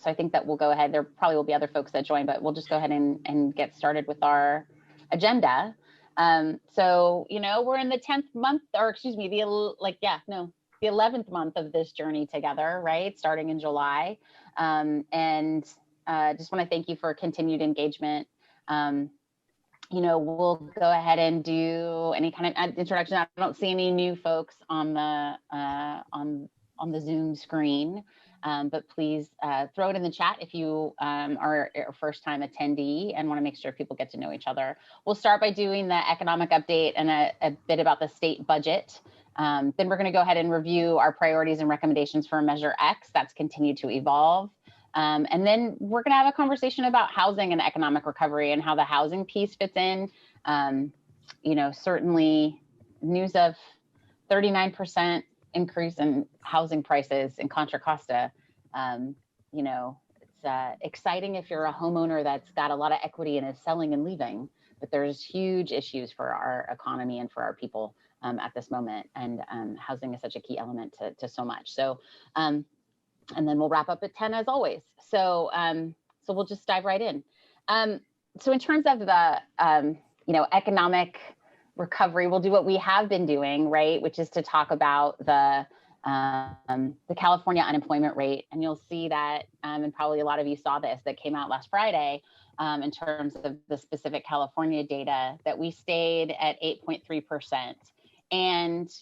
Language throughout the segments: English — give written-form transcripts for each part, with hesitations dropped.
So I think that we'll go ahead. There probably will be other folks that join, but we'll just go ahead and get started with our agenda. So, we're in the 10th month, or excuse me, the 11th month of this journey together, right? Starting in July. Just want to thank you for continued engagement. We'll go ahead and do any kind of introduction. I don't see any new folks on the Zoom screen, but please throw it in the chat if you are a first-time attendee and want to make sure people get to know each other. We'll start by doing the economic update and a bit about the state budget. Then we're going to go ahead and review our priorities and recommendations for Measure X that's continued to evolve. And then we're going to have a conversation about housing and economic recovery and how the housing piece fits in. Certainly news of 39% increase in housing prices in Contra Costa. It's exciting if you're a homeowner that's got a lot of equity and is selling and leaving, but there's huge issues for our economy and for our people at this moment. And housing is such a key element to so much. So, and then we'll wrap up at 10 as always. So, so we'll just dive right in. So in terms of the, economic recovery, we'll do what we have been doing, right? Which is to talk about the California unemployment rate. And you'll see that, and probably a lot of you saw this, that came out last Friday in terms of the specific California data, that we stayed at 8.3%. And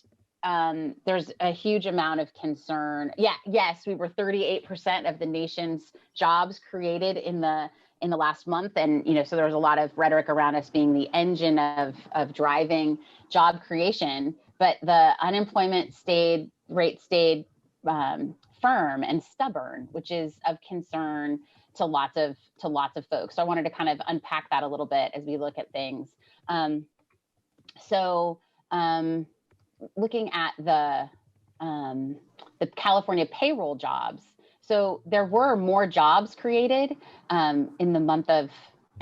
there's a huge amount of concern. Yes, we were 38% of the nation's jobs created in the last month, and so there was a lot of rhetoric around us being the engine of driving job creation. But the unemployment rate stayed firm and stubborn, which is of concern to lots of folks. So I wanted to kind of unpack that a little bit as we look at things. Looking at the California payroll jobs, so there were more jobs created in the month of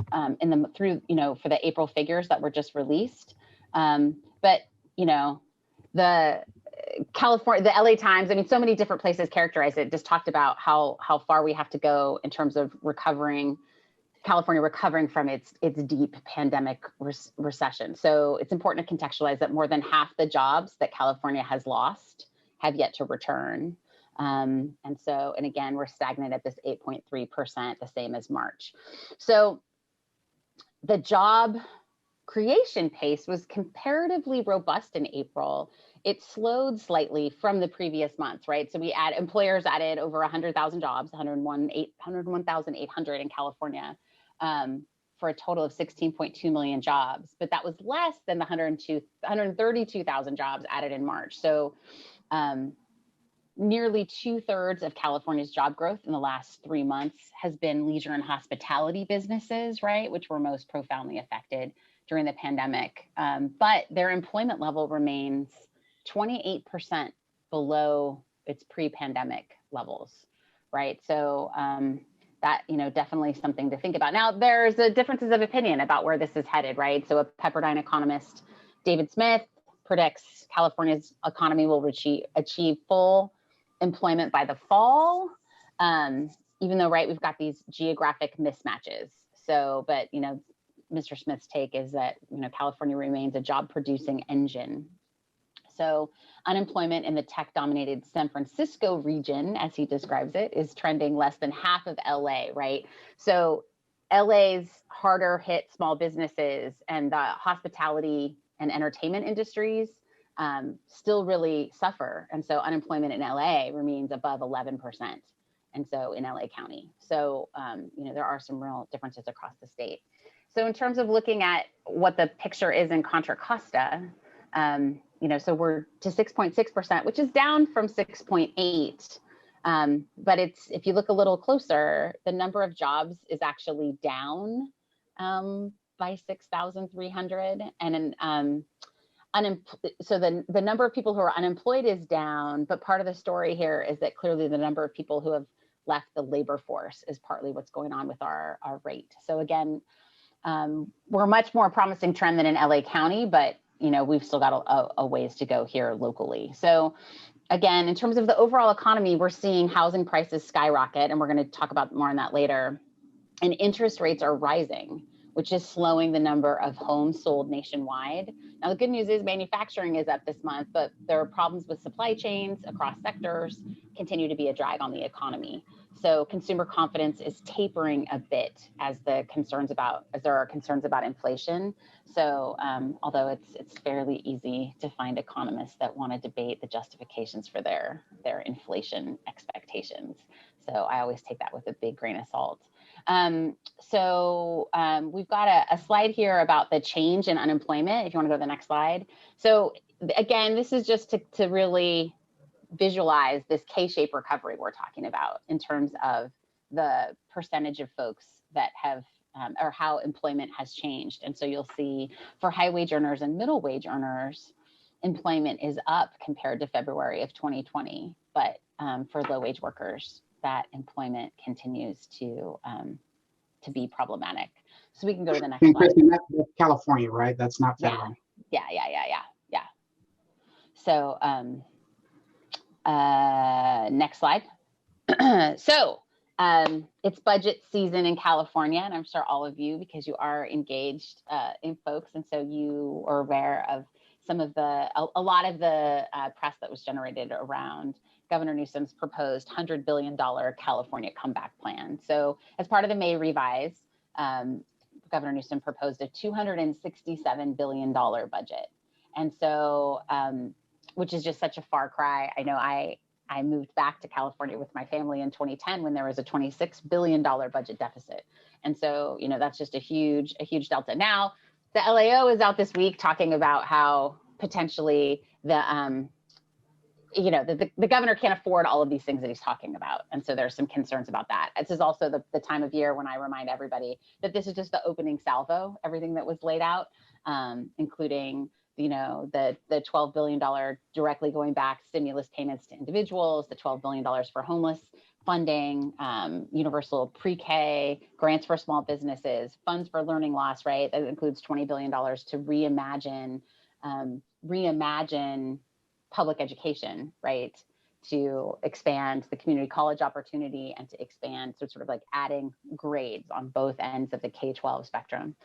for the April figures that were just released. But the California, the LA Times, I mean, so many different places characterize it. Just talked about how far we have to go in terms of California recovering from its deep pandemic recession. So it's important to contextualize that more than half the jobs that California has lost have yet to return. And again, we're stagnant at this 8.3%, the same as March. So the job creation pace was comparatively robust in April. It slowed slightly from the previous months, right? So employers added over 100,000 jobs, 101,800 in California, for a total of 16.2 million jobs. But that was less than the 132,000 jobs added in March. So nearly 2/3 of California's job growth in the last 3 months has been leisure and hospitality businesses, right? Which were most profoundly affected during the pandemic. But their employment level remains 28% below its pre-pandemic levels, right? So that, definitely something to think about. Now, there's differences of opinion about where this is headed, right? So a Pepperdine economist, David Smith, predicts California's economy will achieve full employment by the fall, even though, right, we've got these geographic mismatches. So, but, Mr. Smith's take is that, California remains a job-producing engine. So unemployment in the tech-dominated San Francisco region, as he describes it, is trending less than half of LA, right? So LA's harder hit small businesses and the hospitality and entertainment industries still really suffer. And so unemployment in LA remains above 11%. And so in LA County. So, there are some real differences across the state. So in terms of looking at what the picture is in Contra Costa, so we're to 6.6%, which is down from 6.8. But if you look a little closer, the number of jobs is actually down by 6,300. And so the number of people who are unemployed is down, but part of the story here is that clearly the number of people who have left the labor force is partly what's going on with our rate. So again, we're a much more promising trend than in LA County, but we've still got a ways to go here locally. So again, in terms of the overall economy, we're seeing housing prices skyrocket, and we're going to talk about more on that later. And interest rates are rising, which is slowing the number of homes sold nationwide. Now, the good news is manufacturing is up this month, but there are problems with supply chains across sectors, continue to be a drag on the economy. So consumer confidence is tapering a bit as there are concerns about inflation. So although it's fairly easy to find economists that want to debate the justifications for their inflation expectations. So I always take that with a big grain of salt. We've got a slide here about the change in unemployment, if you want to go to the next slide. So again, this is just to really visualize this K-shaped recovery we're talking about in terms of the percentage of folks that have, or how employment has changed. And so you'll see for high wage earners and middle wage earners, employment is up compared to February of 2020. But for low wage workers, that employment continues to be problematic. So we can go to the next slide. Kristen, that's California, right? That's not federal. Yeah. So next slide. So it's budget season in California, and I'm sure all of you, because you are engaged in folks, and so you are aware of some of a lot of the press that was generated around Governor Newsom's proposed $100 billion California comeback plan. So as part of the May revise, Governor Newsom proposed a $267 billion budget. And so, which is just such a far cry. I know I moved back to California with my family in 2010 when there was a $26 billion budget deficit. And so, that's just a huge delta. Now, the LAO is out this week talking about how potentially the governor can't afford all of these things that he's talking about. And so there's some concerns about that. This is also the time of year when I remind everybody that this is just the opening salvo, everything that was laid out, including, the $12 billion directly going back stimulus payments to individuals, the $12 billion for homeless funding, universal pre-K, grants for small businesses, funds for learning loss, right? That includes $20 billion to reimagine public education, right? To expand the community college opportunity and to expand, so sort of like adding grades on both ends of the K-12 spectrum.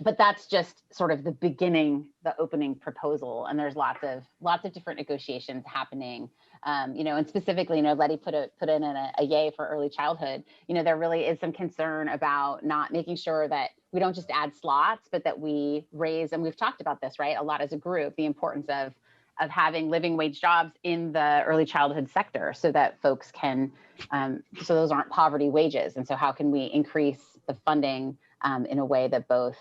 But that's just sort of the beginning, the opening proposal. And there's lots of different negotiations happening. And specifically, Letty put in a yay for early childhood. There really is some concern about not making sure that we don't just add slots, but that we raise, and we've talked about this, right, a lot as a group, the importance of having living wage jobs in the early childhood sector so that folks can, so those aren't poverty wages. And so how can we increase the funding in a way that both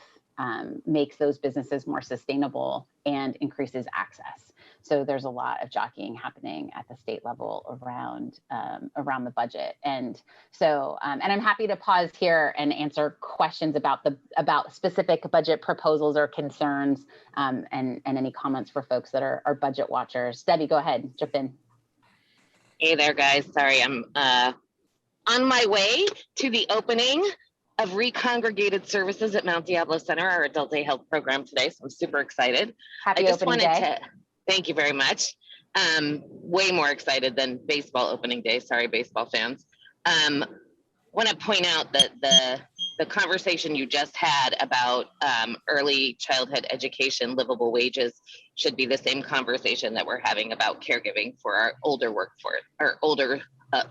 makes those businesses more sustainable and increases access? So there's a lot of jockeying happening at the state level around the budget. And so, and I'm happy to pause here and answer questions about specific budget proposals or concerns, and any comments for folks that are budget watchers. Debbie, go ahead, jump in. Hey there, guys. Sorry, I'm on my way to the opening of Recongregated Services at Mount Diablo Center, our adult day health program today. So I'm super excited. Happy opening day. Thank you very much. Way more excited than baseball opening day. Sorry, baseball fans. Want to point out that the conversation you just had about early childhood education, livable wages, should be the same conversation that we're having about caregiving for our older workforce, our older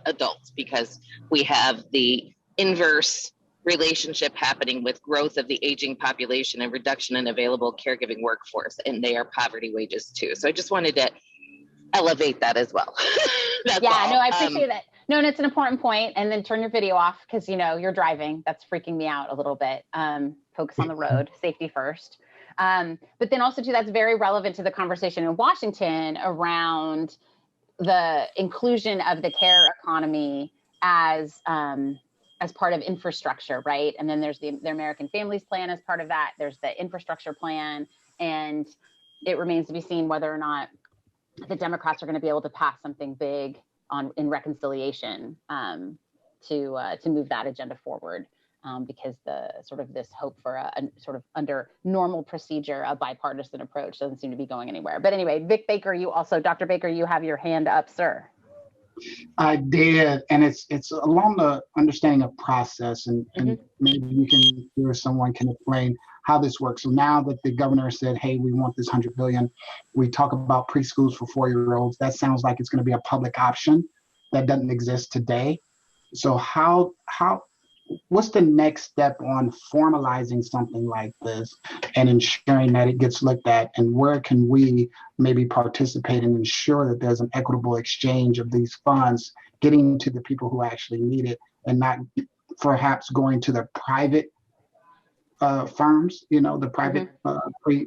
adults, because we have the inverse relationship happening with growth of the aging population and reduction in available caregiving workforce, and they are poverty wages too. So I just wanted to elevate that as well. No, I appreciate that. No, and it's an important point. And then turn your video off because you're driving. That's freaking me out a little bit. Focus on the road, safety first. But then also too, that's very relevant to the conversation in Washington around the inclusion of the care economy as part of infrastructure, right? And then there's the American Families Plan as part of that. There's the infrastructure plan, and it remains to be seen whether or not the Democrats are going to be able to pass something big in reconciliation to move that agenda forward. because the sort of this hope for a sort of under normal procedure, a bipartisan approach doesn't seem to be going anywhere. But anyway, Vic Baker, Dr. Baker, you have your hand up, sir. I did, and it's along the understanding of process, and maybe you can, or someone can explain how this works. So now that the governor said, hey, we want this $100 billion, we talk about preschools for 4-year-olds. That sounds like it's going to be a public option that doesn't exist today. So what's the next step on formalizing something like this and ensuring that it gets looked at, and where can we maybe participate and ensure that there's an equitable exchange of these funds getting to the people who actually need it, and not perhaps going to the private firms, the private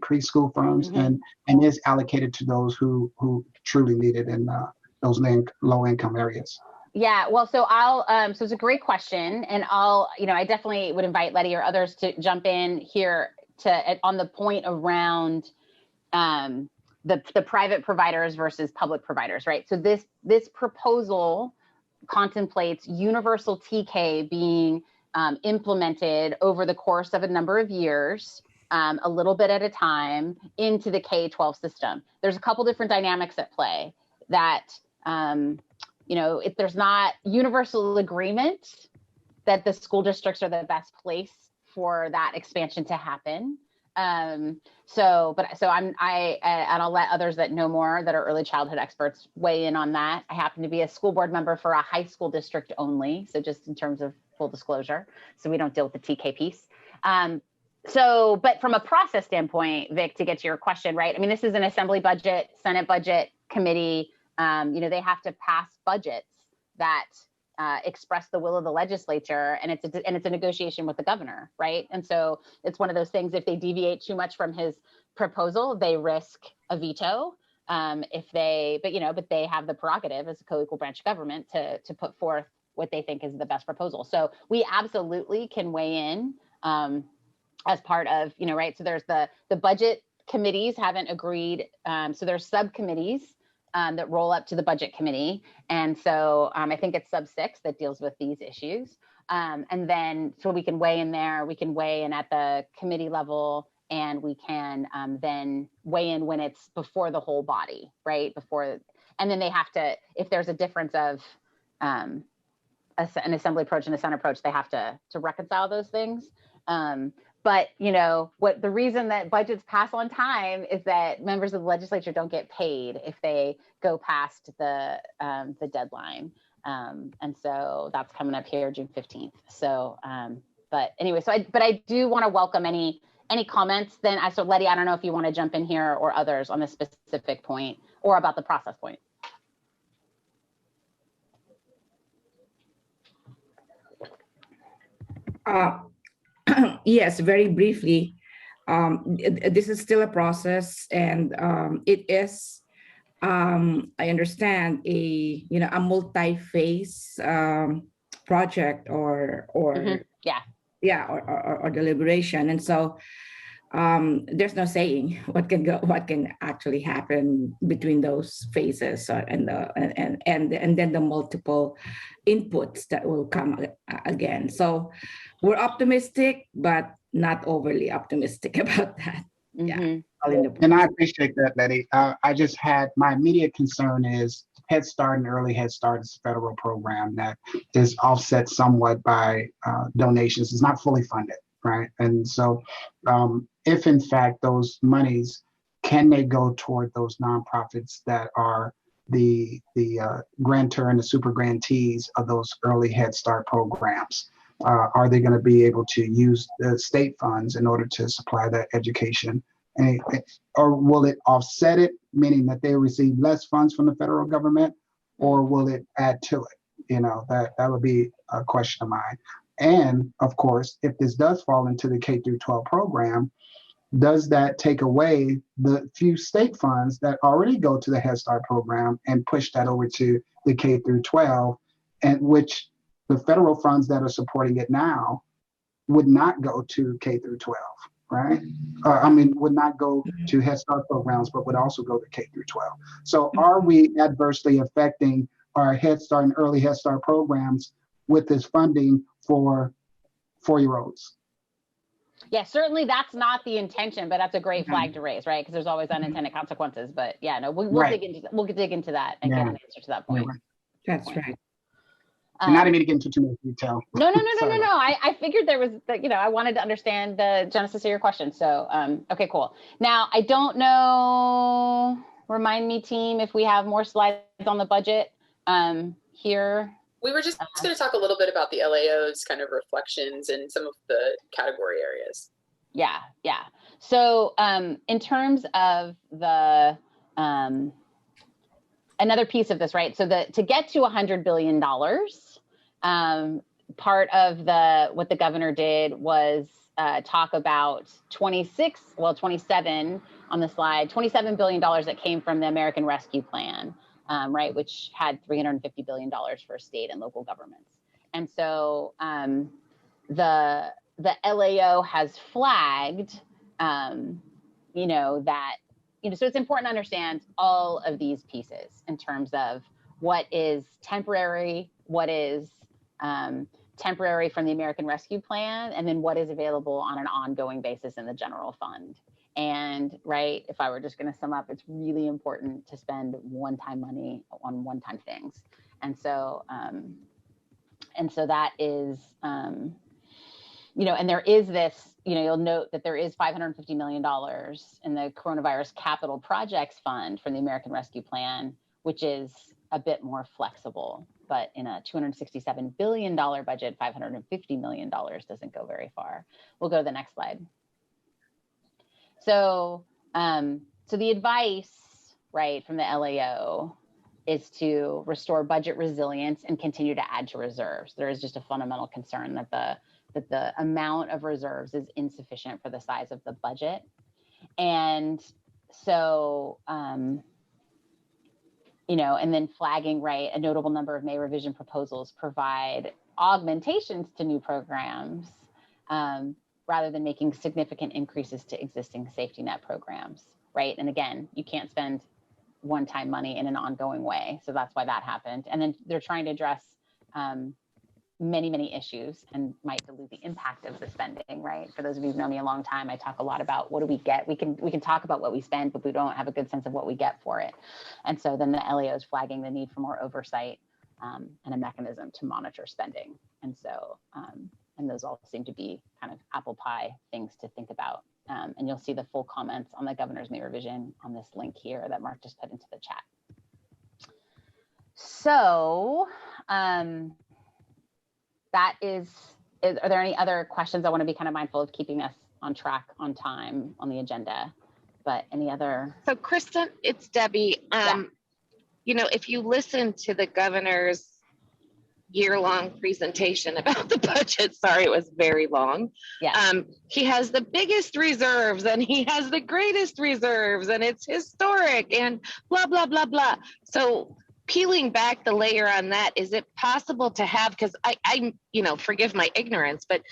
preschool firms, and is allocated to those who truly need it in those low income areas. Yeah, well, so so it's a great question, and I definitely would invite Letty or others to jump in here on the point around the private providers versus public providers, right? So this proposal contemplates universal TK being implemented over the course of a number of years, a little bit at a time, into the K-12 system. There's a couple different dynamics at play that. If there's not universal agreement that the school districts are the best place for that expansion to happen. And I'll let others that know more, that are early childhood experts, weigh in on that. I happen to be a school board member for a high school district only. So just in terms of full disclosure, so we don't deal with the TK piece. But from a process standpoint, Vic, to get to your question, right? I mean, this is an assembly budget, Senate budget committee. They have to pass budgets that express the will of the legislature, and it's a negotiation with the governor, right? And so it's one of those things. If they deviate too much from his proposal, they risk a veto. But they have the prerogative as a co-equal branch government to put forth what they think is the best proposal. So we absolutely can weigh in as part of, right? So there's the budget committees haven't agreed. So there's subcommittees that roll up to the budget committee. And so I think it's sub 6 that deals with these issues. And then, so we can weigh in there, we can weigh in at the committee level, and we can then weigh in when it's before the whole body, right? And then they have to, if there's a difference of an assembly approach and a Senate approach, they have to reconcile those things. But the reason that budgets pass on time is that members of the legislature don't get paid if they go past the deadline, and so that's coming up here June 15th. So, but anyway, but I do want to welcome any comments. Then, so Letty, I don't know if you want to jump in here or others on this specific point or about the process point. Yes, very briefly. This is still a process, and it is, I understand, a multi-phase project or deliberation, and so there's no saying what can actually happen between those phases, and then the multiple inputs that will come again. So we're optimistic, but not overly optimistic about that. Yeah. And I appreciate that, Letty. I just had, my immediate concern is Head Start and Early Head Start is a federal program that is offset somewhat by donations. It's not fully funded, right? And so if in fact those monies, can they go toward those nonprofits that are the grantor and the super grantees of those early Head Start programs? Are they going to be able to use the state funds in order to supply that education? Or will it offset it, meaning that they receive less funds from the federal government, or will it add to it? That would be a question of mine. And of course, if this does fall into the K through 12 program, does that take away the few state funds that already go to the Head Start program and push that over to the K through 12, and which the federal funds that are supporting it now would not go to K through 12, right? Would not go to Head Start programs, but would also go to K through 12. So are we adversely affecting our Head Start and early Head Start programs with this funding for 4-year-olds. Yeah, certainly that's not the intention, but that's a great flag to raise, right? Because there's always unintended consequences. But yeah, no, we'll Right. dig into that and get an answer to that point. Right. That's right. And not even to get into too much detail. No. I figured there was, I wanted to understand the genesis of your question. So, okay, cool. Now, I don't know, remind me, team, if we have more slides on the budget here. We were just going to talk a little bit about the LAO's kind of reflections and some of the category areas. Yeah. So in terms of the, another piece of this, right? So to get to $100 billion, part of what the governor did was talk about 27 on the slide, $27 billion that came from the American Rescue Plan, right, which had $350 billion for state and local governments. And so the LAO has flagged, so it's important to understand all of these pieces in terms of what is temporary, what is temporary from the American Rescue Plan, and then what is available on an ongoing basis in the general fund. And right, if I were just going to sum up, it's really important to spend one-time money on one-time things. And so that is, and there is this, you'll note that there is $550 million in the Coronavirus Capital Projects Fund from the American Rescue Plan, which is a bit more flexible. But in a $267 billion budget, $550 million doesn't go very far. We'll go to the next slide. So, so the advice, right, from the LAO is to restore budget resilience and continue to add to reserves. There is just a fundamental concern that the amount of reserves is insufficient for the size of the budget. And so, and then flagging, right, a notable number of May revision proposals provide augmentations to new programs rather than making significant increases to existing safety net programs, right? And again, you can't spend one-time money in an ongoing way. So that's why that happened. And then they're trying to address many issues and might dilute the impact of the spending, right? For those of you who've known me a long time, I talk a lot about what do we get? We can talk about what we spend, but we don't have a good sense of what we get for it. And so then the LAO is flagging the need for more oversight and a mechanism to monitor spending. And so, and those all seem to be kind of apple pie things to think about. And you'll see the full comments on the governor's May revision on this link here that Mark just put into the chat. So, that is, are there any other questions? I want to be kind of mindful of keeping us on track, on time, on the agenda, but any other? So Kristen, it's Debbie. If you listen to the governor's year-long presentation about the budget, sorry, it was very long. Yeah. He has the biggest reserves and he has the greatest reserves and it's historic and blah, blah, blah, blah. So peeling back the layer on that, is it possible to have, because I forgive my ignorance, but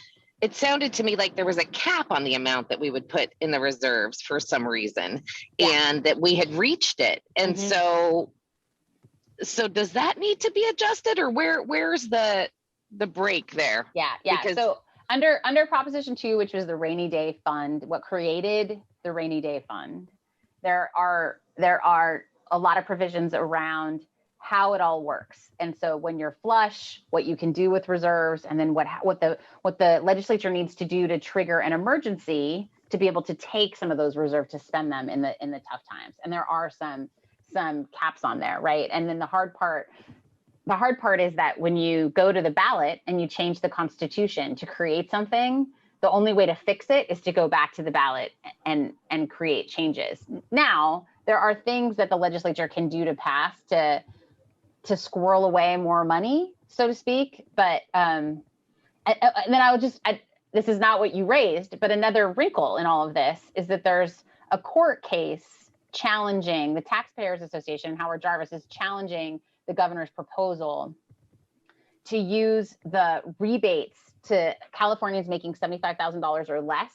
it sounded to me like there was a cap on the amount that we would put in the reserves for some reason, and that we had reached it. And so does that need to be adjusted, or where's the break there? Yeah. Because so under Proposition 2, which was the rainy day fund, what created the rainy day fund, there are a lot of provisions around how it all works. And so when you're flush, what you can do with reserves, and then what the legislature needs to do to trigger an emergency to be able to take some of those reserves to spend them in the tough times. And there are some caps on there, right? And then the hard part is that when you go to the ballot and you change the Constitution to create something, the only way to fix it is to go back to the ballot and create changes. Now, there are things that the legislature can do to pass to squirrel away more money, so to speak. But and then this is not what you raised, but another wrinkle in all of this is that there's a court case challenging the Taxpayers Association. Howard Jarvis is challenging the governor's proposal to use the rebates to Californians making $75,000 or less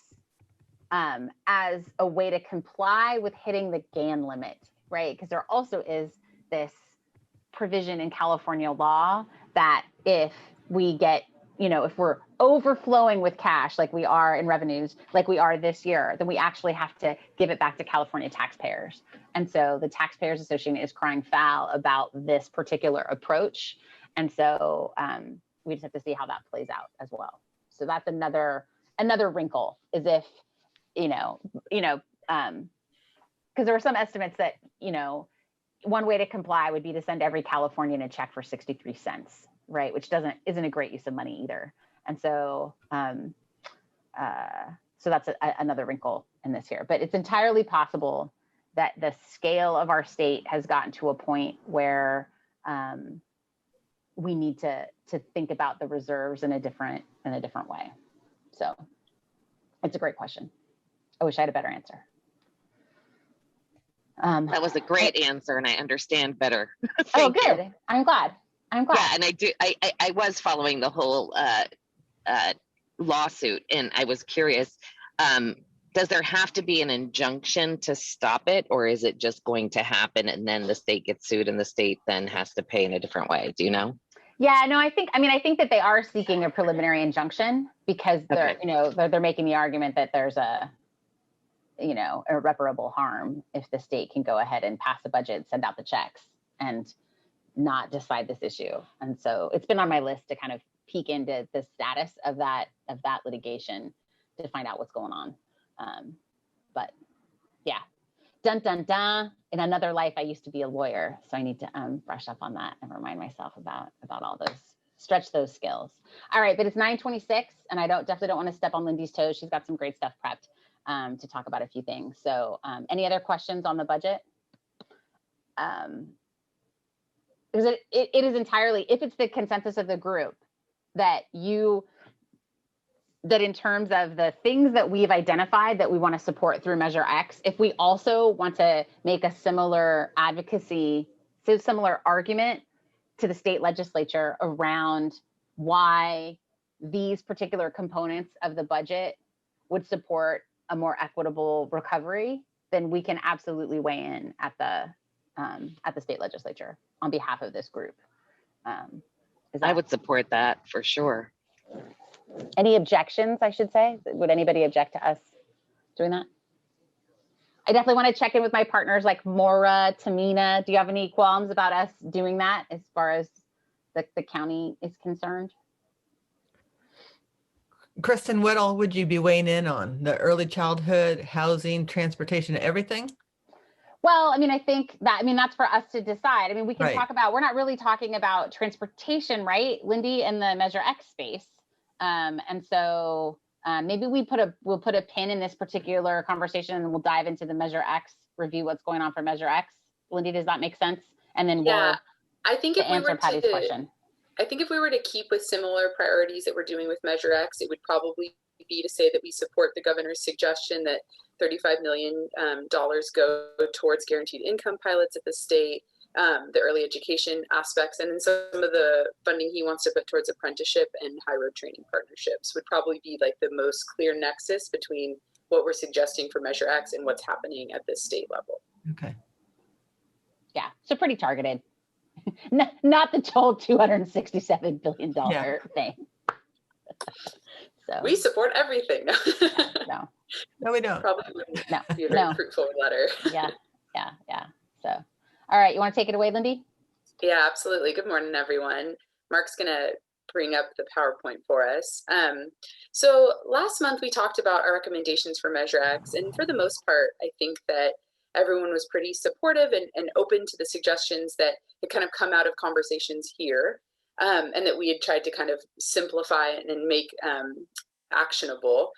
as a way to comply with hitting the GAN limit, right? Because there also is this provision in California law that if we get if we're overflowing with cash like we are in revenues, like we are this year, then we actually have to give it back to California taxpayers. And so the Taxpayers Association is crying foul about this particular approach. And so we just have to see how that plays out as well. So that's another wrinkle, is if, because there were some estimates that, one way to comply would be to send every Californian a check for 63 cents, right? Which isn't a great use of money either. And so, so that's another wrinkle in this here. But it's entirely possible that the scale of our state has gotten to a point where we need to think about the reserves in a different way. So it's a great question. I wish I had a better answer. That was a great answer, and I understand better. Oh, good. You. I'm glad. Yeah, and I was following the whole lawsuit, and I was curious. Does there have to be an injunction to stop it, or is it just going to happen and then the state gets sued and the state then has to pay in a different way? Do you know? Yeah, no, I think that they are seeking a preliminary injunction because they're, they're making the argument that there's irreparable harm if the state can go ahead and pass a budget, send out the checks, and not decide this issue. And so it's been on my list to kind of peek into the status of that litigation to find out what's going on. But yeah, dun dun dun. In another life, I used to be a lawyer, so I need to brush up on that and remind myself about all those, stretch those skills. All right, but it's 9:26, and I definitely don't want to step on Lindy's toes. She's got some great stuff prepped to talk about a few things. So any other questions on the budget? Because it is entirely, if it's the consensus of the group that in terms of the things that we've identified that we want to support through Measure X, if we also want to make a similar argument to the state legislature around why these particular components of the budget would support a more equitable recovery, then we can absolutely weigh in at the state legislature on behalf of this group. I would support that for sure. Any objections, I should say? Would anybody object to us doing that? I definitely want to check in with my partners like Maura, Tamina. Do you have any qualms about us doing that as far as the county is concerned? Kristen, what all would you be weighing in on? The early childhood, housing, transportation, everything? Well, I think that's for us to decide. We can Right. talk about, we're not really talking about transportation, right, Lindy, in the Measure X space. And so maybe we'll put a pin in this particular conversation and we'll dive into the Measure X, review what's going on for Measure X. Lindy, does that make sense? And then I think if answer Patty's question. I think if we were to keep with similar priorities that we're doing with Measure X, it would probably be to say that we support the governor's suggestion that $35 million go towards guaranteed income pilots at the state, the early education aspects, and then some of the funding he wants to put towards apprenticeship and high road training partnerships would probably be like the most clear nexus between what we're suggesting for Measure X and what's happening at the state level. Okay. Yeah, so pretty targeted. Not the total $267 billion thing. So we support everything. No, we don't. Probably wouldn't be a very fruitful letter. Yeah. So, all right, you want to take it away, Lindy? Yeah, absolutely. Good morning, everyone. Mark's going to bring up the PowerPoint for us. So last month we talked about our recommendations for Measure X, and for the most part, I think that everyone was pretty supportive and open to the suggestions that had kind of come out of conversations here, and that we had tried to kind of simplify and make actionable.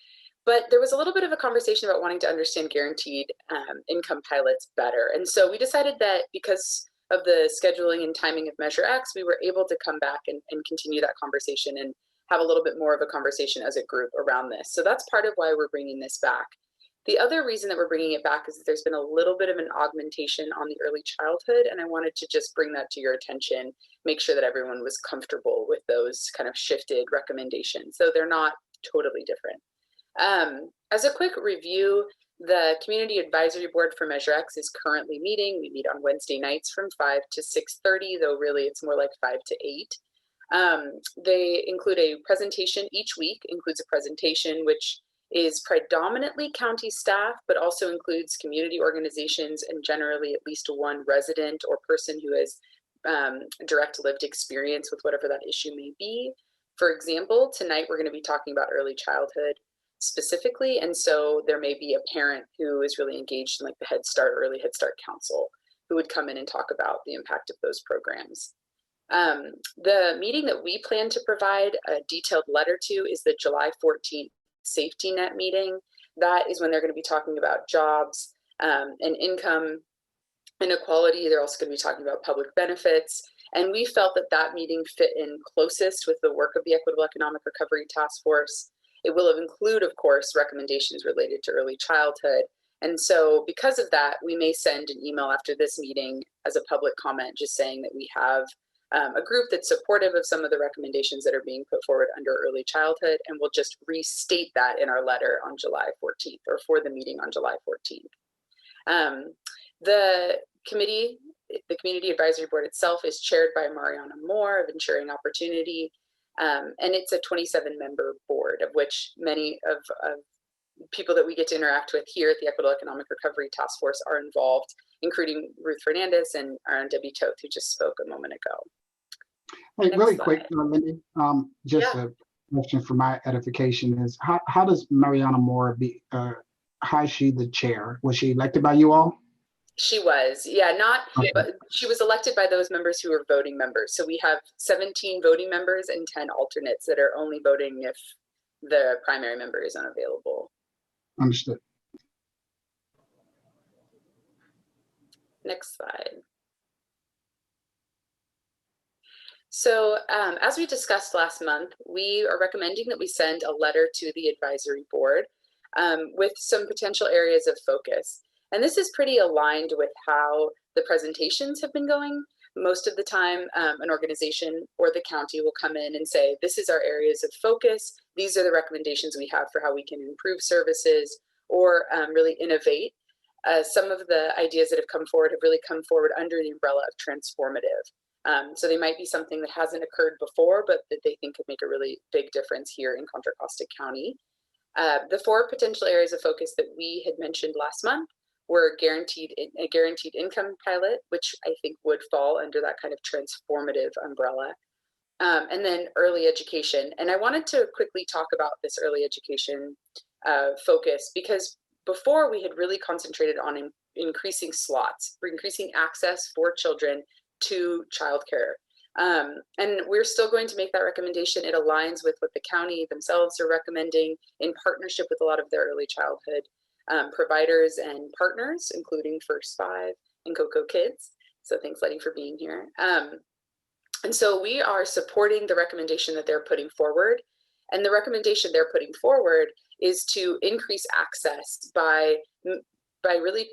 But there was a little bit of a conversation about wanting to understand guaranteed income pilots better. And so we decided that because of the scheduling and timing of Measure X, we were able to come back and continue that conversation and have a little bit more of a conversation as a group around this. So that's part of why we're bringing this back. The other reason that we're bringing it back is that there's been a little bit of an augmentation on the early childhood, and I wanted to just bring that to your attention, make sure that everyone was comfortable with those kind of shifted recommendations. So they're not totally different. As a quick review, the Community Advisory Board for Measure X is currently meeting. We meet on Wednesday nights from 5 to 6:30, though really it's more like 5 to 8. They include a presentation each week, includes a presentation which is predominantly county staff, but also includes community organizations and generally at least one resident or person who has direct lived experience with whatever that issue may be. For example, tonight we're going to be talking about early childhood specifically, and so there may be a parent who is really engaged in like the Head Start, Early Head Start Council, who would come in and talk about the impact of those programs. The meeting that we plan to provide a detailed letter to is the July 14th safety net meeting. That is when they're going to be talking about jobs and income inequality. They're also going to be talking about public benefits. And we felt that that meeting fit in closest with the work of the Equitable Economic Recovery Task Force. It will include, of course, recommendations related to early childhood. And so because of that, we may send an email after this meeting as a public comment, just saying that we have a group that's supportive of some of the recommendations that are being put forward under early childhood, and we'll just restate that in our letter on July 14th, or for the meeting on July 14th. The Community Advisory Board itself is chaired by Mariana Moore of Ensuring Opportunity, and it's a 27-member board, of which many of people that we get to interact with here at the Equitable Economic Recovery Task Force are involved, including Ruth Fernandez and our own Debbie Toth, who just spoke a moment ago. Hey, Next really slide. quick, Lindy, just a question for my edification is how does Mariana Moore how is she the chair? Was she elected by you all? She was, but she was elected by those members who are voting members. So we have 17 voting members and 10 alternates that are only voting if the primary member is unavailable. Understood. Next slide. So as we discussed last month, we are recommending that we send a letter to the advisory board with some potential areas of focus. And this is pretty aligned with how the presentations have been going. Most of the time, an organization or the county will come in and say, this is our areas of focus. These are the recommendations we have for how we can improve services or really innovate. Some of the ideas that have come forward have really come forward under the umbrella of transformative. So they might be something that hasn't occurred before, but that they think could make a really big difference here in Contra Costa County. The 4 potential areas of focus that we had mentioned last month were a guaranteed income pilot, which I think would fall under that kind of transformative umbrella. And then early education. And I wanted to quickly talk about this early education focus, because before we had really concentrated on increasing slots, for increasing access for children to childcare. And we're still going to make that recommendation. It aligns with what the county themselves are recommending in partnership with a lot of their early childhood providers and partners, including First Five and Cocoa Kids. So thanks, Letty, for being here. And so we are supporting the recommendation that they're putting forward. And the recommendation they're putting forward is to increase access by really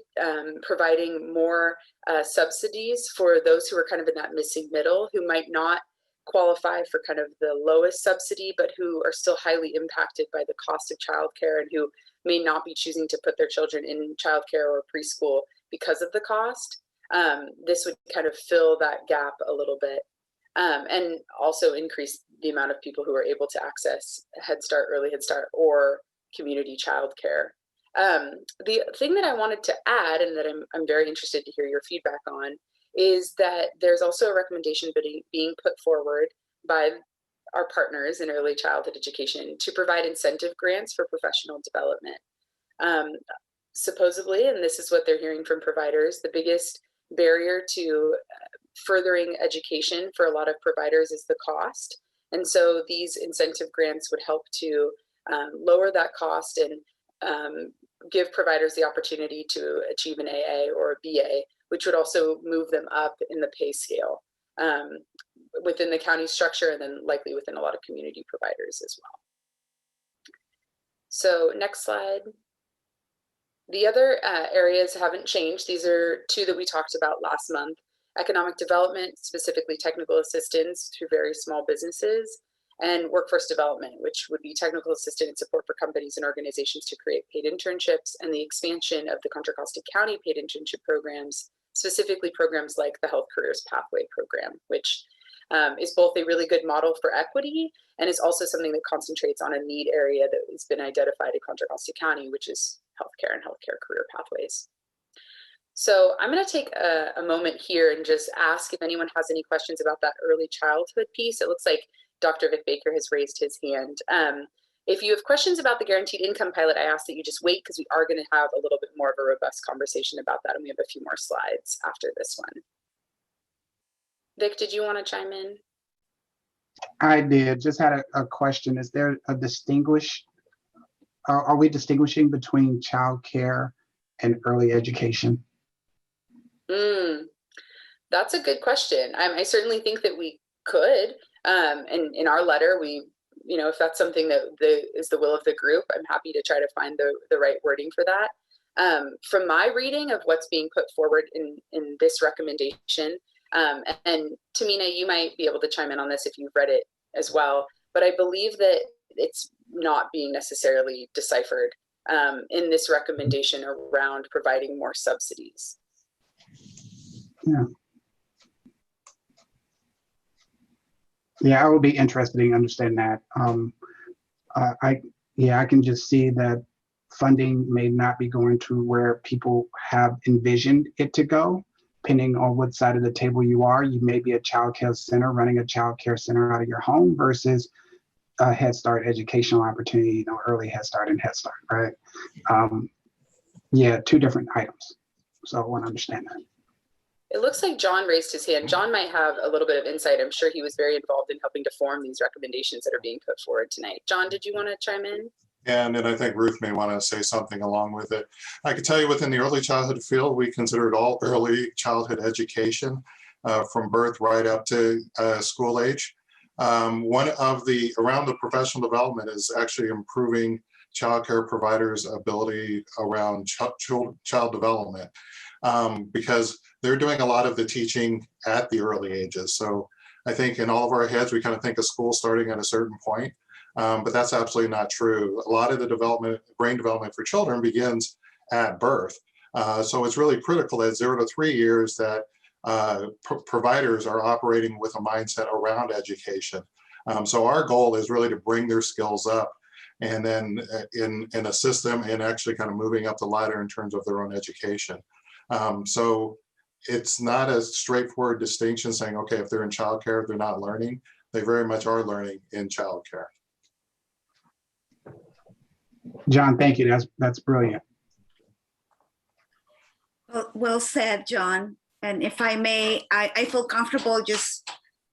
providing more subsidies for those who are kind of in that missing middle, who might not qualify for kind of the lowest subsidy, but who are still highly impacted by the cost of childcare and who may not be choosing to put their children in childcare or preschool because of the cost. This would kind of fill that gap a little bit, and also increase the amount of people who are able to access Head Start, Early Head Start, or community childcare. The thing that I wanted to add, and that I'm very interested to hear your feedback on, is that there's also a recommendation being put forward by our partners in early childhood education to provide incentive grants for professional development. Supposedly, and this is what they're hearing from providers, the biggest barrier to furthering education for a lot of providers is the cost. And so these incentive grants would help to lower that cost and give providers the opportunity to achieve an AA or a BA, which would also move them up in the pay scale within the county structure, and then likely within a lot of community providers as well. So next slide. The other areas haven't changed. These are 2 that we talked about last month. Economic development, specifically technical assistance through very small businesses, and workforce development, which would be technical assistance and support for companies and organizations to create paid internships, and the expansion of the Contra Costa County paid internship programs, specifically programs like the Health Careers Pathway program, which is both a really good model for equity and is also something that concentrates on a need area that has been identified in Contra Costa County, which is healthcare and healthcare career pathways. So I'm going to take a moment here and just ask if anyone has any questions about that early childhood piece. It looks like Dr. Vic Baker has raised his hand. If you have questions about the guaranteed income pilot, I ask that you just wait, because we are going to have a little bit more of a robust conversation about that, and we have a few more slides after this one. Vic, did you want to chime in? I did. Just had a question. Is there a are we distinguishing between childcare and early education? That's a good question. I certainly think that we could. And in our letter, we, if that's something that is the will of the group, I'm happy to try to find the right wording for that. From my reading of what's being put forward in this recommendation, and Tamina, you might be able to chime in on this if you've read it as well, but I believe that it's not being necessarily deciphered in this recommendation around providing more subsidies. Yeah, I would be interested in understanding that. I can just see that funding may not be going to where people have envisioned it to go, depending on what side of the table you are. You may be a child care center, running a child care center out of your home, versus a Head Start educational opportunity, early Head Start and Head Start, right? Two different items. So I want to understand that. It looks like John raised his hand. John might have a little bit of insight. I'm sure he was very involved in helping to form these recommendations that are being put forward tonight. John, did you want to chime in? Yeah, and then I think Ruth may want to say something along with it. I can tell you within the early childhood field, we consider it all early childhood education from birth right up to school age. One of around the professional development is actually improving child care providers' ability around child development, because they're doing a lot of the teaching at the early ages. So I think in all of our heads, we kind of think of school starting at a certain point, but that's absolutely not true. A lot of the brain development for children begins at birth. So it's really critical at 0 to 3 years that providers are operating with a mindset around education. So our goal is really to bring their skills up and then in assist them in actually kind of moving up the ladder in terms of their own education. So it's not a straightforward distinction saying, okay, if they're in childcare, they're not learning. They very much are learning in childcare. John, thank you. That's brilliant. Well said, John. And if I may, I feel comfortable just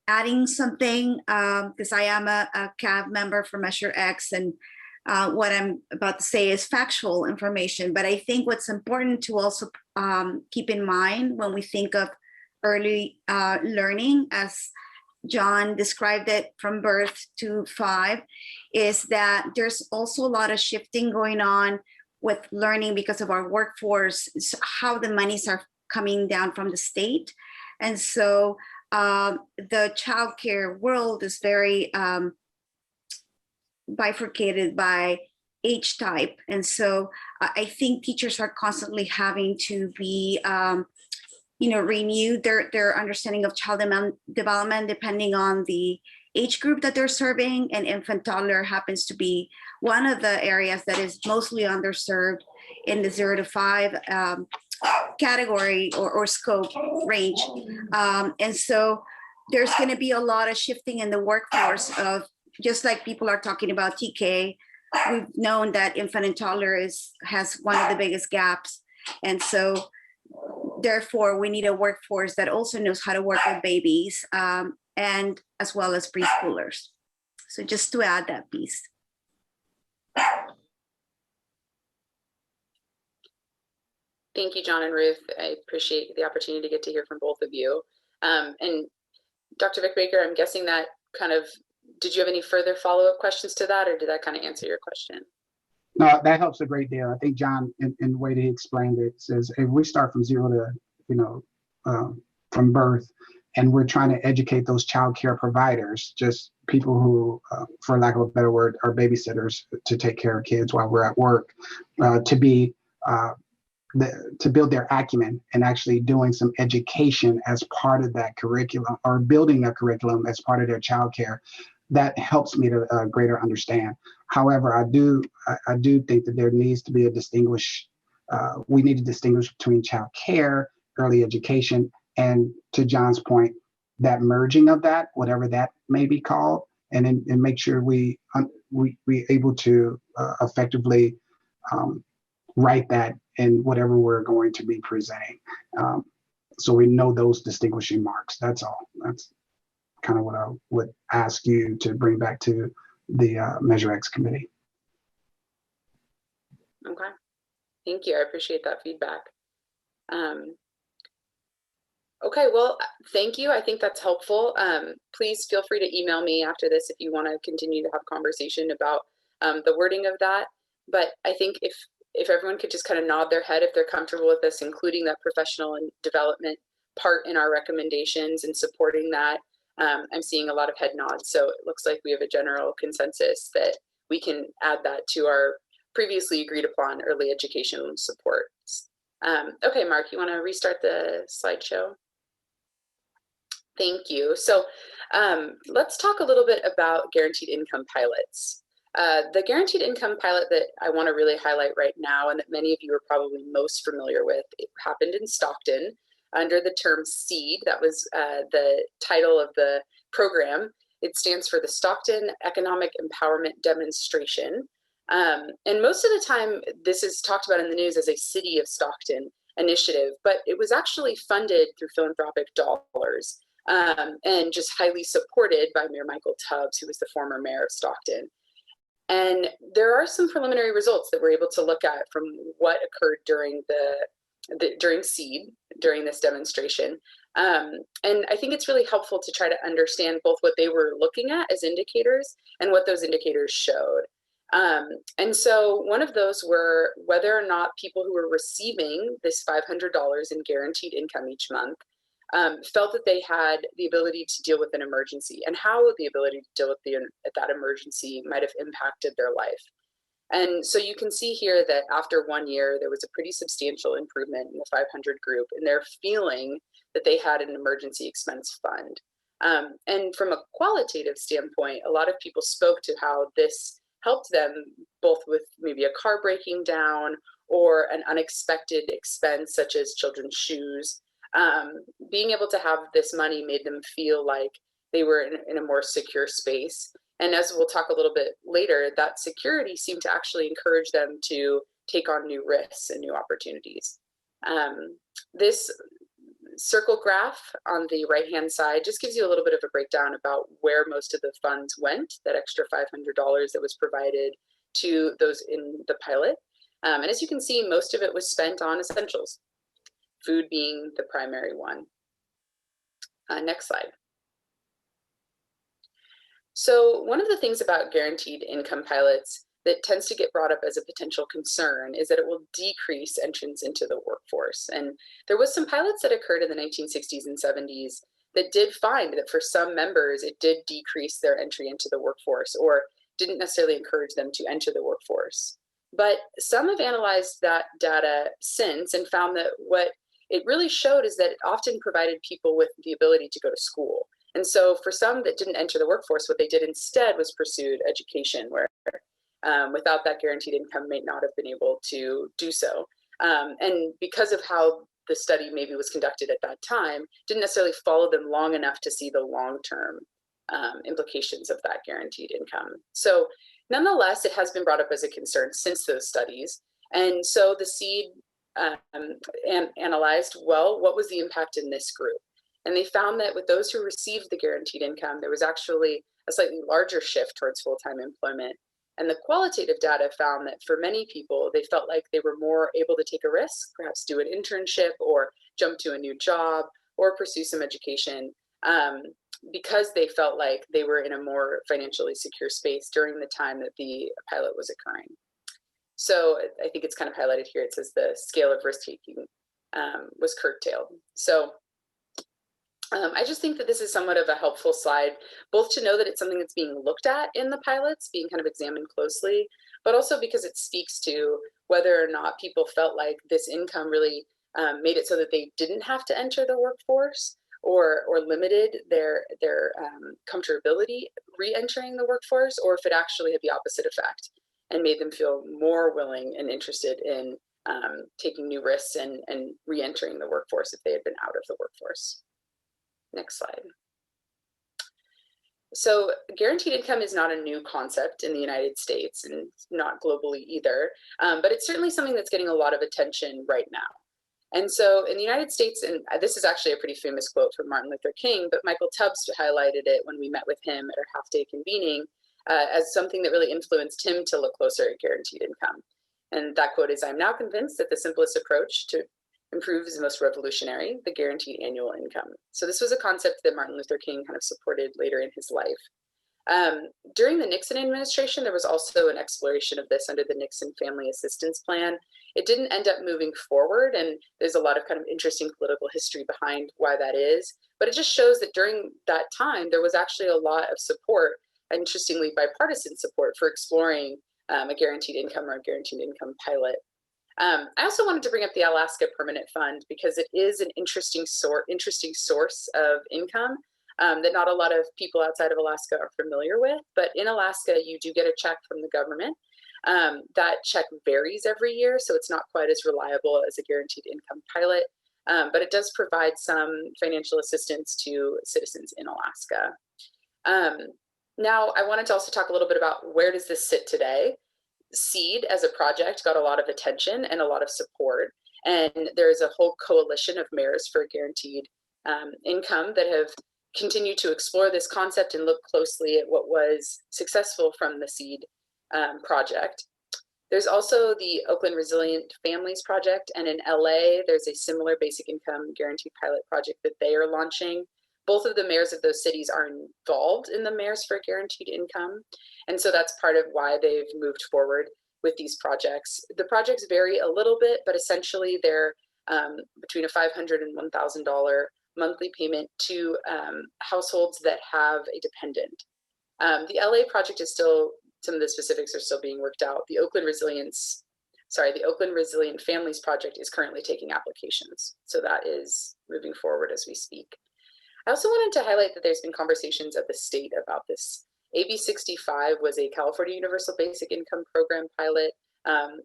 adding something because I am a CAV member for Measure X, and what I'm about to say is factual information. But I think what's important to also keep in mind when we think of early learning, as John described it from birth to 5, is that there's also a lot of shifting going on with learning because of our workforce, how the monies are coming down from the state. And so the childcare world is very bifurcated by age type. And so I think teachers are constantly having to be, renew their understanding of child development depending on the age group that they're serving. And infant toddler happens to be one of the areas that is mostly underserved in the 0 to 5 category or scope range. And so there's going to be a lot of shifting in the workforce of, just like people are talking about TK, we've known that infant and toddler has one of the biggest gaps. And so therefore we need a workforce that also knows how to work with babies and as well as preschoolers. So just to add that piece. Thank you, John and Ruth. I appreciate the opportunity to get to hear from both of you. And Dr. Vic Baker, I'm guessing that did you have any further follow-up questions to that, or did that kind of answer your question? No, that helps a great deal. I think John, in the way that he explained it, says if we start from 0 to, from birth, and we're trying to educate those child care providers, just people who, for lack of a better word, are babysitters to take care of kids while we're at work, to be to build their acumen and actually doing some education as part of that curriculum, or building a curriculum as part of their childcare. That helps me to greater understand. However, I do think that there needs to be we need to distinguish between child care, early education, and, to John's point, that merging of that, whatever that may be called, and make sure we able to effectively write that in whatever we're going to be presenting. So we know those distinguishing marks. That's all. That's kind of what I would ask you to bring back to the Measure X committee. Okay, thank you. I appreciate that feedback. Okay, well, thank you. I think that's helpful. Please feel free to email me after this if you want to continue to have conversation about the wording of that. But I think if everyone could just kind of nod their head if they're comfortable with this, including that professional and development part in our recommendations and supporting that. I'm seeing a lot of head nods, so it looks like we have a general consensus that we can add that to our previously agreed upon early education supports. Okay, Mark, you want to restart the slideshow? Thank you. So let's talk a little bit about guaranteed income pilots. The guaranteed income pilot that I want to really highlight right now, and that many of you are probably most familiar with, it happened in Stockton under the term SEED. That was the title of the program. It stands for the Stockton Economic Empowerment Demonstration. And most of the time, this is talked about in the news as a City of Stockton initiative, but it was actually funded through philanthropic dollars and just highly supported by Mayor Michael Tubbs, who was the former mayor of Stockton. And there are some preliminary results that we're able to look at from what occurred during during SEED, during this demonstration. And I think it's really helpful to try to understand both what they were looking at as indicators and what those indicators showed. And so one of those were whether or not people who were receiving this $500 in guaranteed income each month felt that they had the ability to deal with an emergency, and how the ability to deal with that emergency might have impacted their life. And so you can see here that after 1 year, there was a pretty substantial improvement in the 500 group in their feeling that they had an emergency expense fund. And from a qualitative standpoint, a lot of people spoke to how this helped them both with maybe a car breaking down or an unexpected expense such as children's shoes. Being able to have this money made them feel like they were in a more secure space. And as we'll talk a little bit later, that security seemed to actually encourage them to take on new risks and new opportunities. This circle graph on the right-hand side just gives you a little bit of a breakdown about where most of the funds went, that extra $500 that was provided to those in the pilot. And as you can see, most of it was spent on essentials, food being the primary one. Next slide. So one of the things about guaranteed income pilots that tends to get brought up as a potential concern is that it will decrease entrance into the workforce. And there was some pilots that occurred in the 1960s and 70s that did find that for some members, it did decrease their entry into the workforce, or didn't necessarily encourage them to enter the workforce. But some have analyzed that data since and found that what it really showed is that it often provided people with the ability to go to school. And so for some that didn't enter the workforce, what they did instead was pursued education, where without that guaranteed income may not have been able to do so. And because of how the study maybe was conducted at that time, didn't necessarily follow them long enough to see the long-term implications of that guaranteed income. So nonetheless, it has been brought up as a concern since those studies. And so the SEED analyzed, well, what was the impact in this group? And they found that with those who received the guaranteed income, there was actually a slightly larger shift towards full-time employment. And the qualitative data found that for many people, they felt like they were more able to take a risk, perhaps do an internship or jump to a new job or pursue some education because they felt like they were in a more financially secure space during the time that the pilot was occurring. So I think it's kind of highlighted here. It says the scale of risk-taking was curtailed. So I just think that this is somewhat of a helpful slide, both to know that it's something that's being looked at in the pilots, being kind of examined closely, but also because it speaks to whether or not people felt like this income really made it so that they didn't have to enter the workforce, or limited their comfortability re-entering the workforce, or if it actually had the opposite effect and made them feel more willing and interested in taking new risks and re-entering the workforce if they had been out of the workforce. Next slide. So guaranteed income is not a new concept in the United States, and not globally either, but it's certainly something that's getting a lot of attention right now. And so in the United States, and this is actually a pretty famous quote from Martin Luther King, but Michael Tubbs highlighted it when we met with him at our half-day convening as something that really influenced him to look closer at guaranteed income. And that quote is, "I'm now convinced that the simplest approach to improve is the most revolutionary, the guaranteed annual income." So this was a concept that Martin Luther King kind of supported later in his life. During the Nixon administration, there was also an exploration of this under the Nixon Family Assistance Plan. It didn't end up moving forward, and there's a lot of kind of interesting political history behind why that is. But it just shows that during that time, there was actually a lot of support, interestingly bipartisan support, for exploring a guaranteed income or a guaranteed income pilot. I also wanted to bring up the Alaska Permanent Fund because it is an interesting source of income that not a lot of people outside of Alaska are familiar with. But in Alaska, you do get a check from the government. That check varies every year, so it's not quite as reliable as a guaranteed income pilot, but it does provide some financial assistance to citizens in Alaska. Now, I wanted to also talk a little bit about where does this sit today. SEED as a project got a lot of attention and a lot of support, and there's a whole coalition of mayors for guaranteed income that have continued to explore this concept and look closely at what was successful from the SEED project. There's also the Oakland Resilient Families Project, and in LA, there's a similar basic income guaranteed pilot project that they are launching. Both of the mayors of those cities are involved in the Mayors for Guaranteed Income, and so that's part of why they've moved forward with these projects. The projects vary a little bit, but essentially they're between a $500 and $1,000 monthly payment to households that have a dependent. The LA project is still, some of the specifics are still being worked out. The Oakland Resilient Families Project is currently taking applications, so that is moving forward as we speak. I also wanted to highlight that there's been conversations at the state about this. AB 65 was a California Universal Basic Income Program pilot.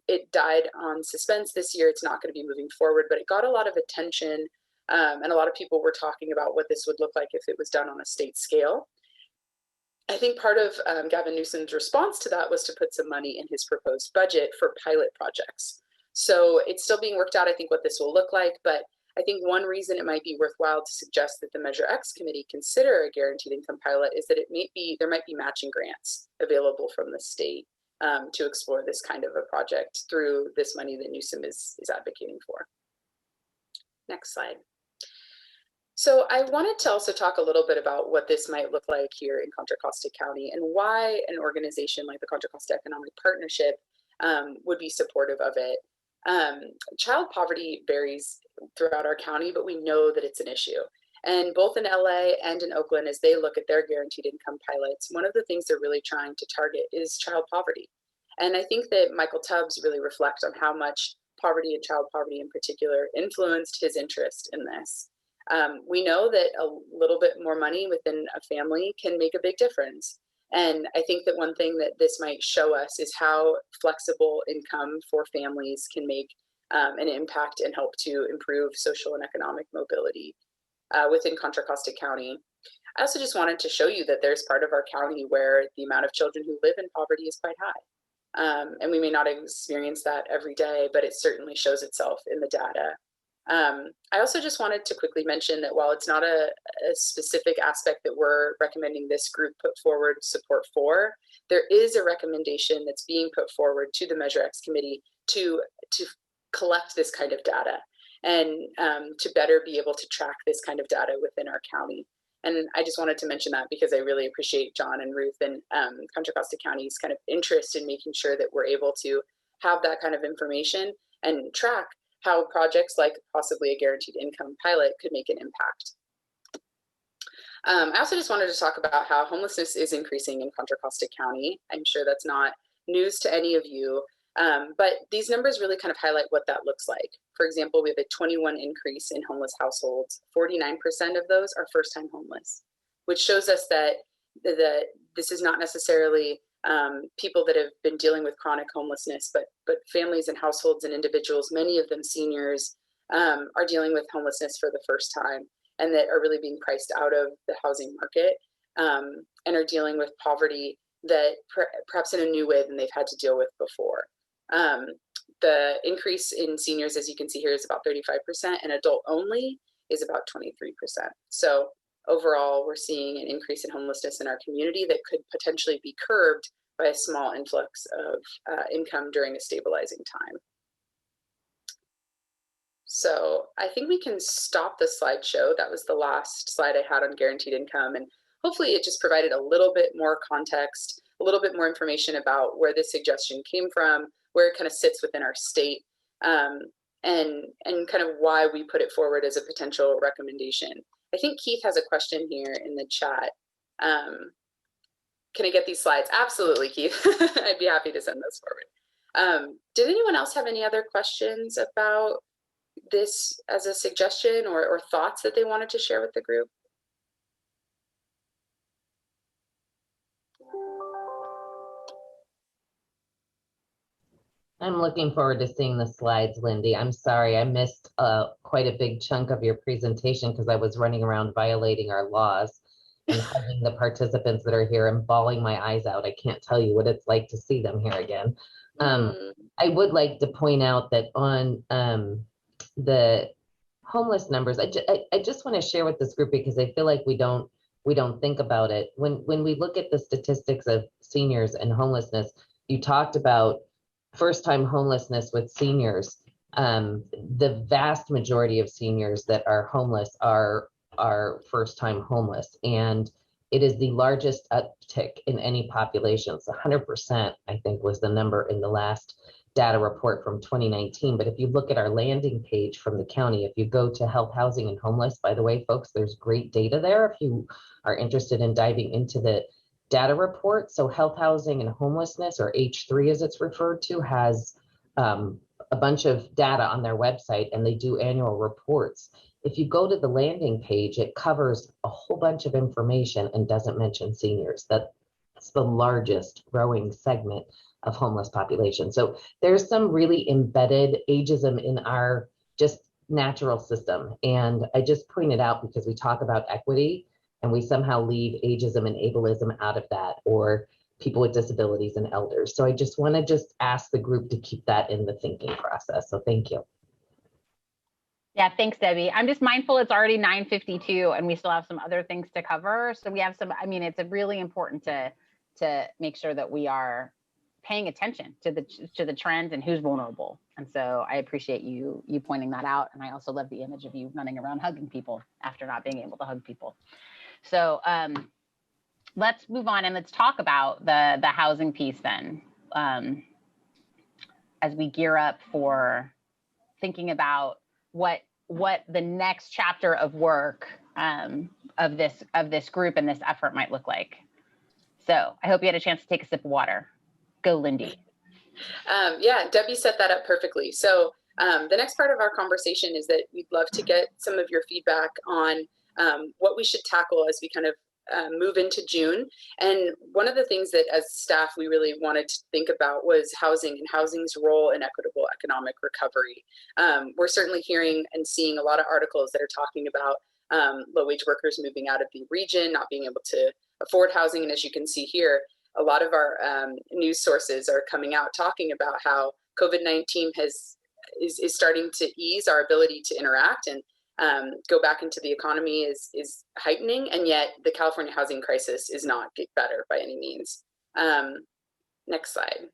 It died on suspense this year. It's not going to be moving forward, but it got a lot of attention, and a lot of people were talking about what this would look like if it was done on a state scale. I think part of Gavin Newsom's response to that was to put some money in his proposed budget for pilot projects. So it's still being worked out, I think, what this will look like, but I think one reason it might be worthwhile to suggest that the Measure X committee consider a guaranteed income pilot is that there might be matching grants available from the state to explore this kind of a project through this money that Newsom is advocating for. Next slide. So I wanted to also talk a little bit about what this might look like here in Contra Costa County and why an organization like the Contra Costa Economic Partnership would be supportive of it. Child poverty varies throughout our county, but we know that it's an issue. And both in LA and in Oakland, as they look at their guaranteed income pilots, one of the things they're really trying to target is child poverty. And I think that Michael Tubbs really reflects on how much poverty and child poverty in particular influenced his interest in this. We know that a little bit more money within a family can make a big difference. And I think that one thing that this might show us is how flexible income for families can make an impact and help to improve social and economic mobility within Contra Costa County. I also just wanted to show you that there's part of our county where the amount of children who live in poverty is quite high. And we may not experience that every day, but it certainly shows itself in the data. I also just wanted to quickly mention that while it's not a specific aspect that we're recommending this group put forward support for, there is a recommendation that's being put forward to the Measure X committee to collect this kind of data and to better be able to track this kind of data within our county. And I just wanted to mention that because I really appreciate John and Ruth and Contra Costa County's kind of interest in making sure that we're able to have that kind of information and track how projects like possibly a guaranteed income pilot could make an impact. I also just wanted to talk about how homelessness is increasing in Contra Costa County. I'm sure that's not news to any of you. But these numbers really kind of highlight what that looks like. For example, we have a 21 increase in homeless households. 49% of those are first-time homeless, which shows us that this is not necessarily people that have been dealing with chronic homelessness, but families and households and individuals, many of them seniors, are dealing with homelessness for the first time, and that are really being priced out of the housing market, and are dealing with poverty that perhaps in a new way than they've had to deal with before. The increase in seniors, as you can see here, is about 35%, and adult only is about 23%. So overall, we're seeing an increase in homelessness in our community that could potentially be curbed by a small influx of income during a stabilizing time. So I think we can stop the slideshow. That was the last slide I had on guaranteed income, and hopefully it just provided a little bit more context, a little bit more information about where this suggestion came from, where it kind of sits within our state, and kind of why we put it forward as a potential recommendation. I think Keith has a question here in the chat. Can I get these slides? Absolutely, Keith. I'd be happy to send those forward. Did anyone else have any other questions about this as a suggestion, or thoughts that they wanted to share with the group? I'm looking forward to seeing the slides, Lindy. I'm sorry I missed quite a big chunk of your presentation because I was running around violating our laws and hugging the participants that are here and bawling my eyes out. I can't tell you what it's like to see them here again. I would like to point out that on the homeless numbers, I just want to share with this group because I feel like we don't think about it. When we look at the statistics of seniors and homelessness, you talked about first-time homelessness with seniors. The vast majority of seniors that are homeless are first-time homeless, and it is the largest uptick in any population. So 100%, I think, was the number in the last data report from 2019. But if you look at our landing page from the county, if you go to health, housing, and homeless, by the way, folks, there's great data there if you are interested in diving into the data report. So health, housing, and homelessness, or H3 as it's referred to, has a bunch of data on their website, and they do annual reports. If you go to the landing page, it covers a whole bunch of information and doesn't mention seniors. That's the largest growing segment of homeless population. So there's some really embedded ageism in our just natural system. And I just pointed out because we talk about equity, and we somehow leave ageism and ableism out of that, or people with disabilities and elders. So I just want to ask the group to keep that in the thinking process. So thank you. Yeah, thanks, Debbie. I'm just mindful it's already 9:52 and we still have some other things to cover. So we have some, I mean, it's really important to make sure that we are paying attention to the trends and who's vulnerable. And so I appreciate you pointing that out. And I also love the image of you running around hugging people after not being able to hug people. So let's move on and let's talk about the housing piece then, as we gear up for thinking about what the next chapter of work of this group and this effort might look like. So I hope you had a chance to take a sip of water. Go, Lindy. Yeah, Debbie set that up perfectly. So the next part of our conversation is that we'd love to get some of your feedback on what we should tackle as we kind of move into June. And one of the things that as staff we really wanted to think about was housing and housing's role in equitable economic recovery. We're certainly hearing and seeing a lot of articles that are talking about low-wage workers moving out of the region, not being able to afford housing. And as you can see here, a lot of our news sources are coming out talking about how COVID-19 is starting to ease our ability to interact and go back into the economy is heightening, and yet the California housing crisis is not get better by any means. Next slide.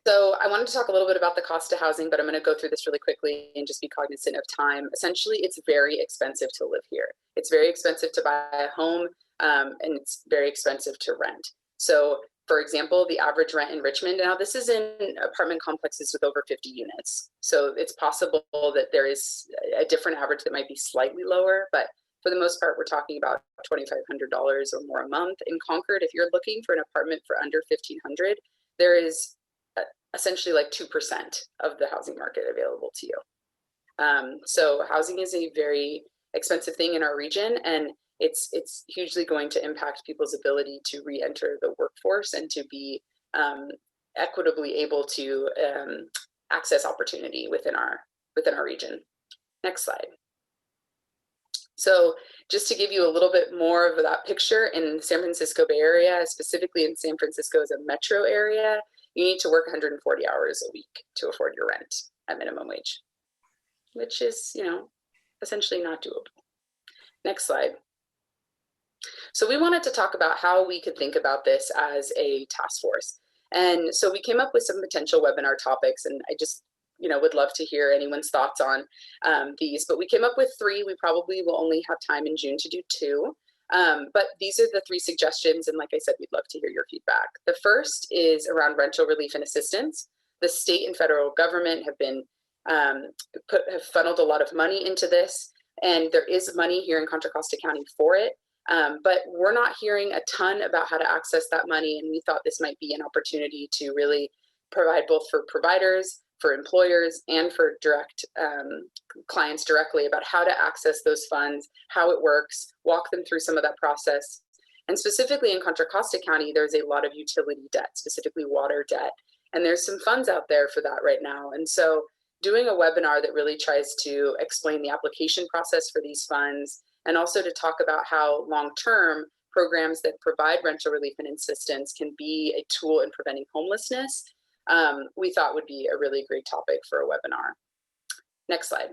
So I wanted to talk a little bit about the cost of housing, but I'm going to go through this really quickly and just be cognizant of time. Essentially, it's very expensive to live here. It's very expensive to buy a home, and it's very expensive to rent. So for example, the average rent in Richmond, now this is in apartment complexes with over 50 units. So it's possible that there is a different average that might be slightly lower, but for the most part, we're talking about $2,500 or more a month. In Concord, if you're looking for an apartment for under $1,500, there is essentially like 2% of the housing market available to you. So housing is a very expensive thing in our region, and it's hugely going to impact people's ability to re-enter the workforce and to be equitably able to access opportunity within our region. Next slide. So just to give you a little bit more of that picture, in the San Francisco Bay Area, specifically in San Francisco as a metro area, you need to work 140 hours a week to afford your rent at minimum wage, which is, essentially not doable. Next slide. So we wanted to talk about how we could think about this as a task force. And so we came up with some potential webinar topics, and I just would love to hear anyone's thoughts on these, but we came up with 3. We probably will only have time in June to do 2. But these are the 3 suggestions, and like I said, we'd love to hear your feedback. The first is around rental relief and assistance. The state and federal government have been have funneled a lot of money into this, and there is money here in Contra Costa County for it. But we're not hearing a ton about how to access that money, and we thought this might be an opportunity to really provide both for providers, for employers, and for direct clients directly about how to access those funds, how it works, walk them through some of that process. And specifically in Contra Costa County, there's a lot of utility debt, specifically water debt, and there's some funds out there for that right now. And so doing a webinar that really tries to explain the application process for these funds, and also to talk about how long-term programs that provide rental relief and assistance can be a tool in preventing homelessness, we thought would be a really great topic for a webinar. Next slide.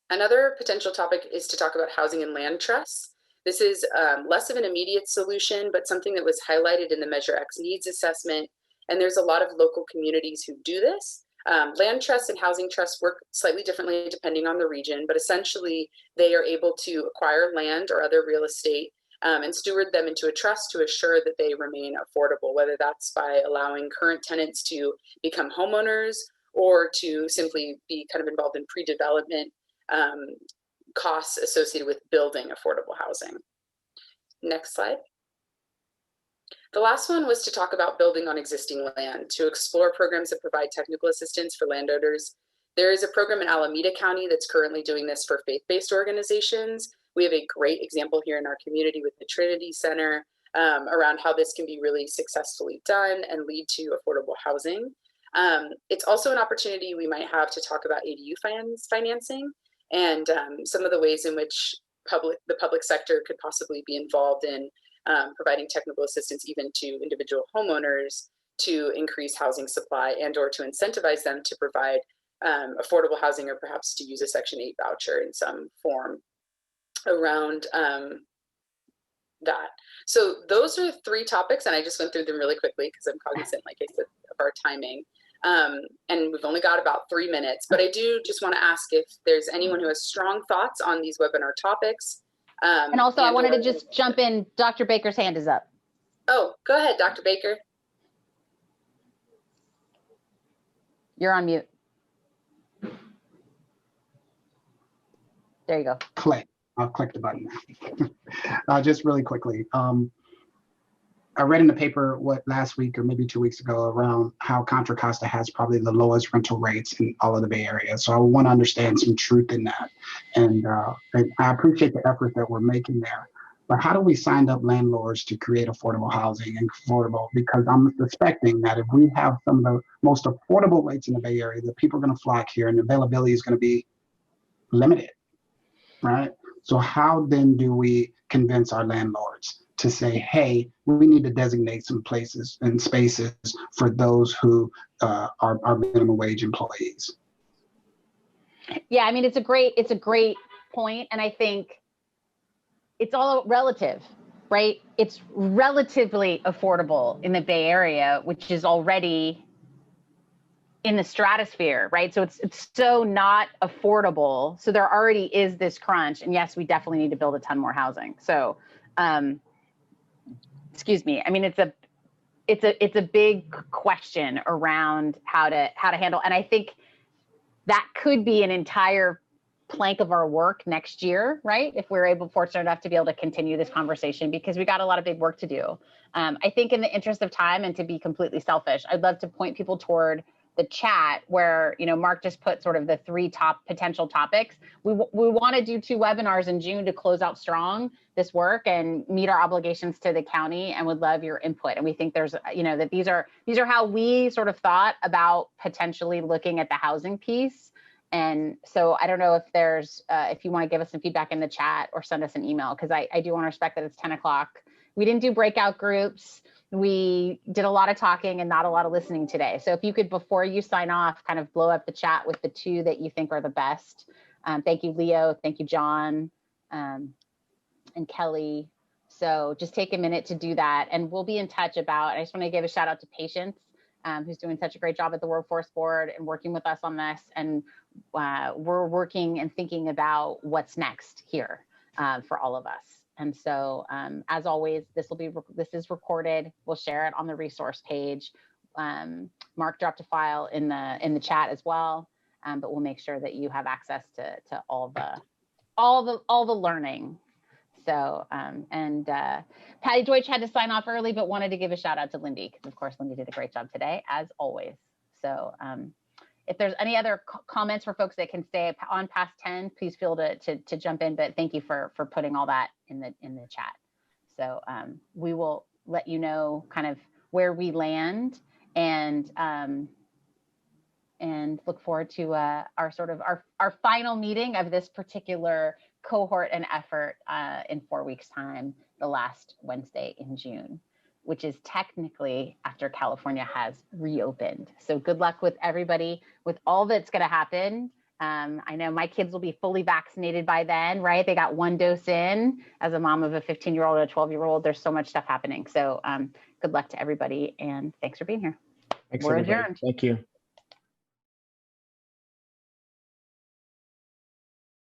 Another potential topic is to talk about housing and land trusts. This is less of an immediate solution, but something that was highlighted in the Measure X needs assessment. And there's a lot of local communities who do this. Land trusts and housing trusts work slightly differently depending on the region, but essentially they are able to acquire land or other real estate and steward them into a trust to assure that they remain affordable, whether that's by allowing current tenants to become homeowners or to simply be kind of involved in pre-development costs associated with building affordable housing. Next slide. The last one was to talk about building on existing land, to explore programs that provide technical assistance for landowners. There is a program in Alameda County that's currently doing this for faith-based organizations. We have a great example here in our community with the Trinity Center around how this can be really successfully done and lead to affordable housing. It's also an opportunity we might have to talk about ADU financing and some of the ways in which the public sector could possibly be involved in providing technical assistance even to individual homeowners to increase housing supply and or to incentivize them to provide affordable housing, or perhaps to use a Section 8 voucher in some form around that. So those are 3 topics, and I just went through them really quickly because I'm cognizant, like I said, of our timing. And we've only got about 3 minutes, but I do just want to ask if there's anyone who has strong thoughts on these webinar topics. And also, I wanted to just jump in. Dr. Baker's hand is up. Oh, go ahead, Dr. Baker. You're on mute. There you go. Click. I'll click the button now. Just really quickly. I read in the paper last week or maybe 2 weeks ago around how Contra Costa has probably the lowest rental rates in all of the Bay Area. So I want to understand some truth in that. And I appreciate the effort that we're making there. But how do we sign up landlords to create affordable housing and affordable? Because I'm suspecting that if we have some of the most affordable rates in the Bay Area, that people are going to flock here and availability is going to be limited, right? So how then do we convince our landlords to say, hey, we need to designate some places and spaces for those who are minimum wage employees? Yeah, I mean, it's a great point. And I think it's all relative, right? It's relatively affordable in the Bay Area, which is already in the stratosphere, right? So it's so not affordable. So there already is this crunch. And yes, we definitely need to build a ton more housing. So, excuse me. I mean, it's a big question around how to handle. And I think that could be an entire plank of our work next year, right? If we're fortunate enough to be able to continue this conversation, because we got a lot of big work to do. I think in the interest of time and to be completely selfish, I'd love to point people toward the chat where, Mark just put sort of the 3 top potential topics. We want to do 2 webinars in June to close out strong this work and meet our obligations to the county, and would love your input. And we think there's, that these are how we sort of thought about potentially looking at the housing piece. And so I don't know if there's, if you want to give us some feedback in the chat or send us an email, because I do want to respect that it's 10 o'clock. We didn't do breakout groups. We did a lot of talking and not a lot of listening today. So if you could, before you sign off, kind of blow up the chat with the 2 that you think are the best. Thank you, Leo. Thank you, John, and Kelly. So just take a minute to do that, and we'll be in touch about, I just want to give a shout out to Patience, who's doing such a great job at the Workforce Board and working with us on this. And we're working and thinking about what's next here for all of us. And so, as always, this is recorded. We'll share it on the resource page. Mark dropped a file in the chat as well, but we'll make sure that you have access to all the learning. So, Patty Deutsch had to sign off early, but wanted to give a shout out to Lindy, because of course Lindy did a great job today, as always. So, if there's any other comments for folks that can stay on past 10, please feel to jump in. But thank you for putting all that in the chat. So we will let you know kind of where we land, and look forward to our final meeting of this particular cohort and effort in 4 weeks' time, the last Wednesday in June, which is technically after California has reopened. So good luck with everybody with all that's going to happen. I know my kids will be fully vaccinated by then, right? They got 1 dose in. As a mom of a 15-year-old and a 12-year-old, there's so much stuff happening. So good luck to everybody, and thanks for being here. Thanks, We're everybody. adjourned. Thank you.